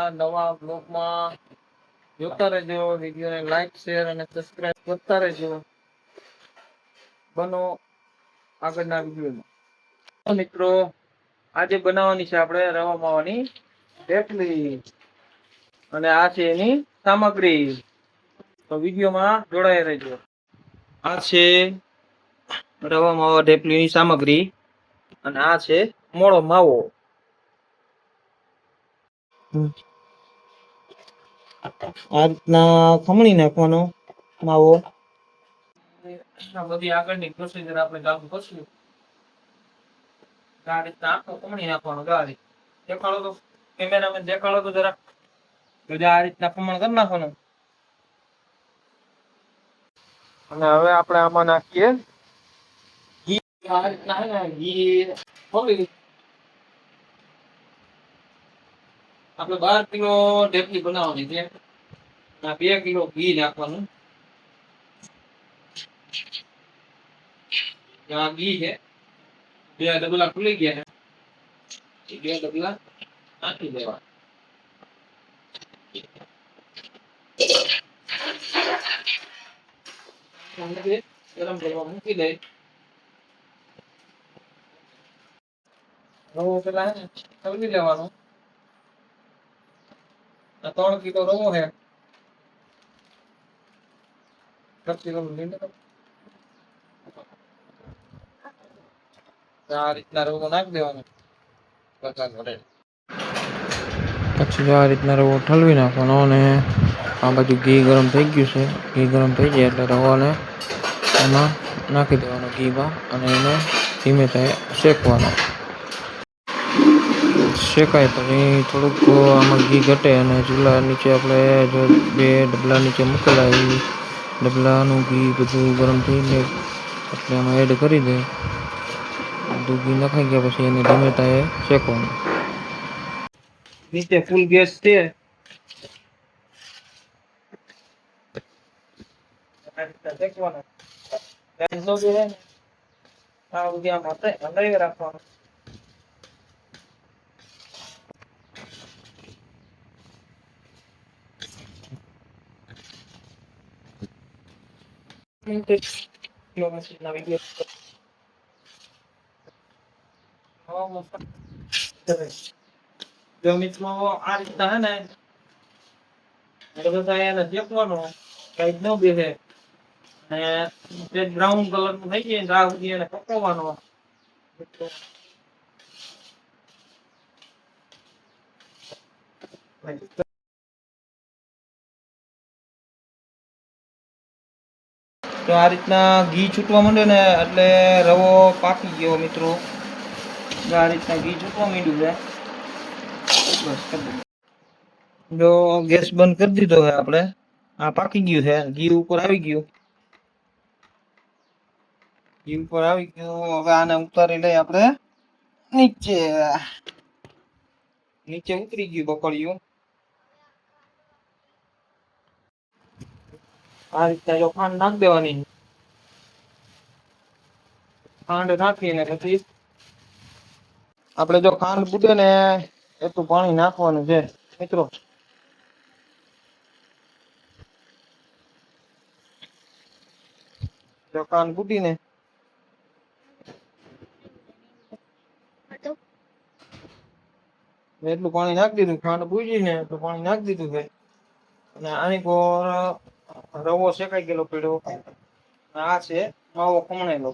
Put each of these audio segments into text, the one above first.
આપણા નવા બ્લોગમાં જોતા રહેજો. વિડીયોને લાઈક શેર અને સબસ્ક્રાઇબ કરતા રહેજો. બનો આગળના વિડીયોમાં. મિત્રો આજે બનાવવાની છે આપણે રવા માવાની ઢેફલી અને આ છે એની સામગ્રી. તો વિડીયોમાં જોડાઈ રહેજો. આ છે રવા માવા ઢેફલીની સામગ્રી અને આ છે મોળો માવો. આ રીતના ખમણી નાખવાનો માવો. આ બધી આગળની પ્રોસીજર આપણે ચાલુ કરશું. આ રીતના આખો ખમણી નાખવાનો. દેખાડો તો કેમેરામેન, દેખાડો તો જરા. આ રીતના ખમણ કરી નાખવાનું. અને હવે આપણે આમાં નાખીએ ઘી. આ રીતના હે ને ઘી ખોલી આપણે 12 કિલો ઢેફલી બનાવવાની છે. 2 કિલો ઘી નાખવાનું. આ ઘી છે 2 ડબલા ખુલી ગયા છે. 2 ડબલા નાખી દેવા. ગરમ કરવા મૂકી દે. રવો પેલા તળી લેવાનો. 3 કિલો રવો છે. 3 કિલો લીંડો. આ રીતના રવો નાખી દેવાનો. પછી આ રીતના રવો ઠલવી નાખવાનો અને આ બાજુ ઘી ગરમ થઈ ગયું છે. ઘી ગરમ થઈ જાય એટલે રવાને એમાં નાખી દેવાનો ઘીમાં અને એને ધીમે થાય શેકવાનો. શેકાય પછી થોડુંક આમાં ઘી ઘટે અને ચૂલા નીચે આપણે જો 2 ડબલા નીચે મૂકેલા એ ડબલાનું ઘી બધું ગરમ થઈ જાય એટલે એમાં એડ કરી દે. બધું ઘી નખાઈ ગયા પછી એને ધીમે થાય શેકવાનું. નીચે ફૂલ ગેસ છે. શેકવાનો ગેસ નો છે ને આ ઉધી આમ હલાવી રાખવાનો. જો મિત્રો આ રીતના હે ને એને શેકવાનો. કઈ ન બેસે અને બ્રાઉન કલર નું થઈ જાય ત્યાં સુધી એને પકવવાનો. તો આ રીતના ઘી છૂટવા માંડે ને એટલે રવો પાકી ગયો મિત્રો. આ રીતના ઘી છૂટવા માંડ્યું છે. જો ગેસ બંધ કરી દીધો છે આપણે. આ પાકી ગયું છે. ઘી ઉપર આવી ગયું. ઘી ઉપર આવી ગયું. હવે આને ઉતારી લઈ આપણે નીચે. નીચે ઉતરી ગયું બકડિયું. આ રીતના જો ખાંડ નાખી દેવાની. ખાંડ નાખીને પછી આપણે જો ખાંડ બુડે ને એટલું પાણી નાખવાનું છે મિત્રો. જો ખાંડ બુડીને એટલું પાણી નાખી દીધું. ખાંડ બુજી ને એટલું પાણી નાખી દીધું છે. અને આની પર રવો શેકાઈ ગયેલો પડ્યો. આ છે માવો ખમણેલો.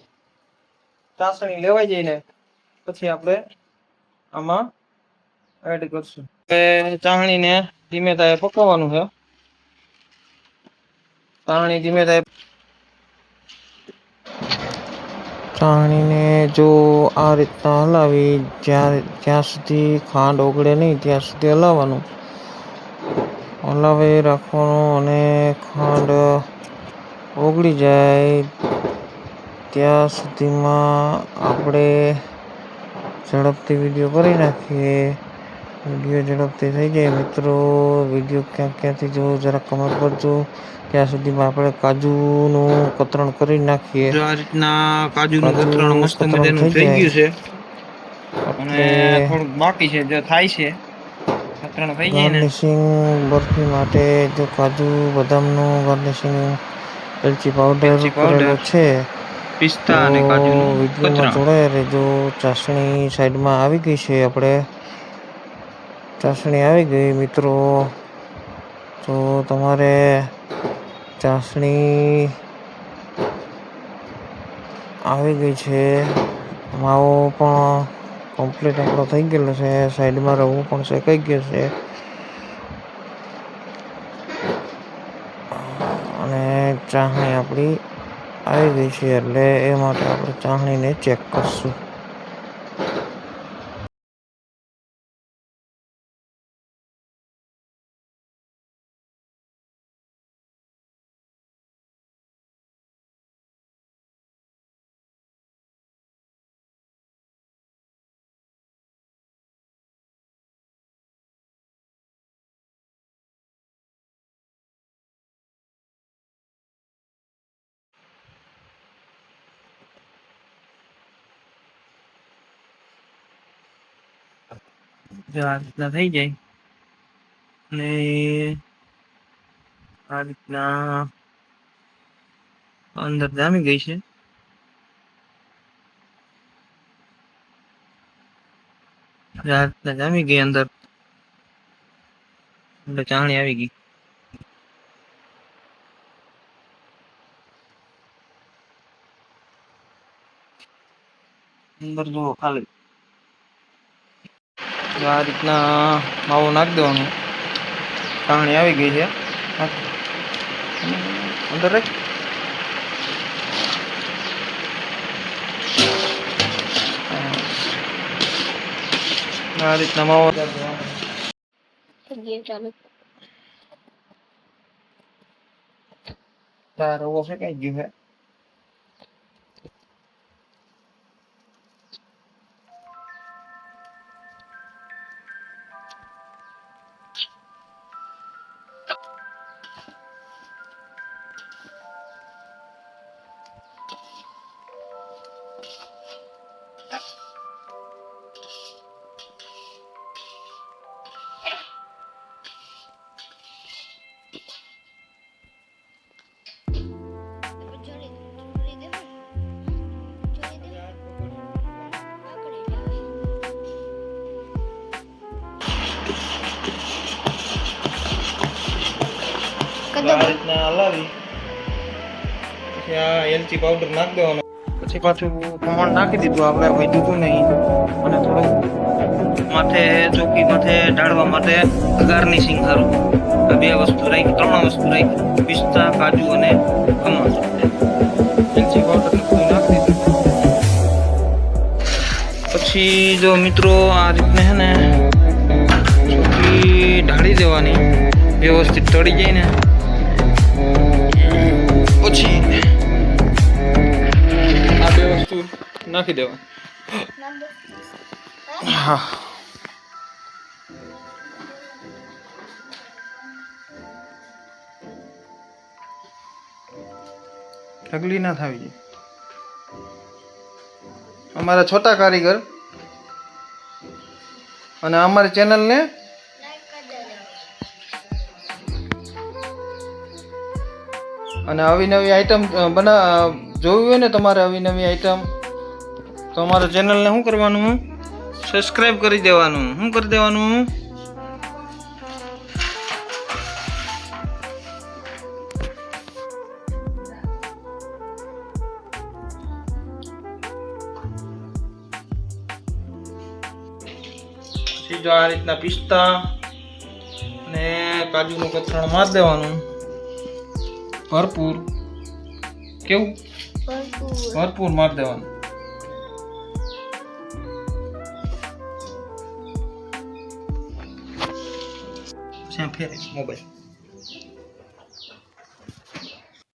ચાસણી લેવાઈ જાય ને પછી આપણે આમાં એડ કરશું. ચાસણીને ધીમે થાય પકવવાનું છે. ચાસણી ધીમે થાય. ચાસણીને જો આ રીતના હલાવી જ્યાં સુધી ખાંડ ઓગળે નહીં ત્યાં સુધી હલાવવાનું. હલાવી રાખવાનું અને ખાંડ ઓગળી જાય ત્યાં સુધીમાં આપણે ઝડપથી વિડીયો કરી નાખીએ. વિડીયો ઝડપથી થઈ જાય મિત્રો. વિડીયો ક્યાંથી જોવો જરા કમેન્ટ કરજો. ત્યાં સુધીમાં આપણે કાજુનું કતરણ કરી નાખીએ. આ રીતના કાજુનું કતરણ મસ્ત મજાનું થઈ ગયું છે. અને થોડુંક બાકી છે જે થાય છે. ગાર્નિશિંગ બરફી માટે જો કાજુ બદામનું ગાર્નિશિંગ એલચી પાવડર કરેલો છે તો વિડીયોમાં જોડાયા રહેજો. ચાસણી સાઈડમાં આવી ગઈ છે. આપણે ચાસણી આવી ગઈ મિત્રો. તો તમારે ચાસણી આવી ગઈ છે. માવો પણ કમ્પ્લીટ આપણો થઈ ગયેલો છે. સાઈડમાં રવો પણ શેકાઈ ગયો છે અને ચાસણી આપણી આવી ગઈ છે. એટલે એ માટે આપણે ચાસણીને ચેક કરશું. જો આ રીતના થઈ જાય અને આ રીતના અંદર જામી ગઈ છે. આ રીતના જામી ગઈ અંદર ચાસણી આવી ગઈ. અંદર જુઓ ખાલી આ રીતના માવો નાખી દેવાનું. ચાસણી આવી ગઈ છે. અંદર રાખ. આ રીતના માવો રવો ફેંકાઈ ગયો છે. આ રીતના હલાવી પછી આ એલચી પાવડર નાખી દેવાનો. પછી પાછું ખમણ નાખી દીધું આપણે, વધ્યું હતું નહીં. અને થોડું માથે ચોકી માથે ઢાળવા માટે ગાર્નિશિંગ સારું આ બે વસ્તુ રાખી, 3 વસ્તુ રાખી: પિસ્તા, કાજુ અને ખમણ. એલચી પાવડર નાખી દીધું. પછી જો મિત્રો આ રીતને હે ને ચોકી ઢાળી દેવાની, વ્યવસ્થિત તળી જાય ને પછી આ બે વસ્તુ નાખી દેવાની. હા, ઢગલી ના થવી જોઈએ. અમારા છોટા કારીગર અને અમારી ચેનલને અને આવી નવી આઈટમ જોવી હોય ને તમારે, આવી નવી આઈટમ, તો અમારા ચેનલને શું કરવાનું? સબસ્ક્રાઈબ કરી દેવાનું. શું કરી દેવાનું? પછી જો આ રીતના પિસ્તા ને કાજુનું કતરણ મારી દેવાનું ભરપૂર. કેવું? ભરપૂર મારી દેવાનું. ફેરે મોબાઈલ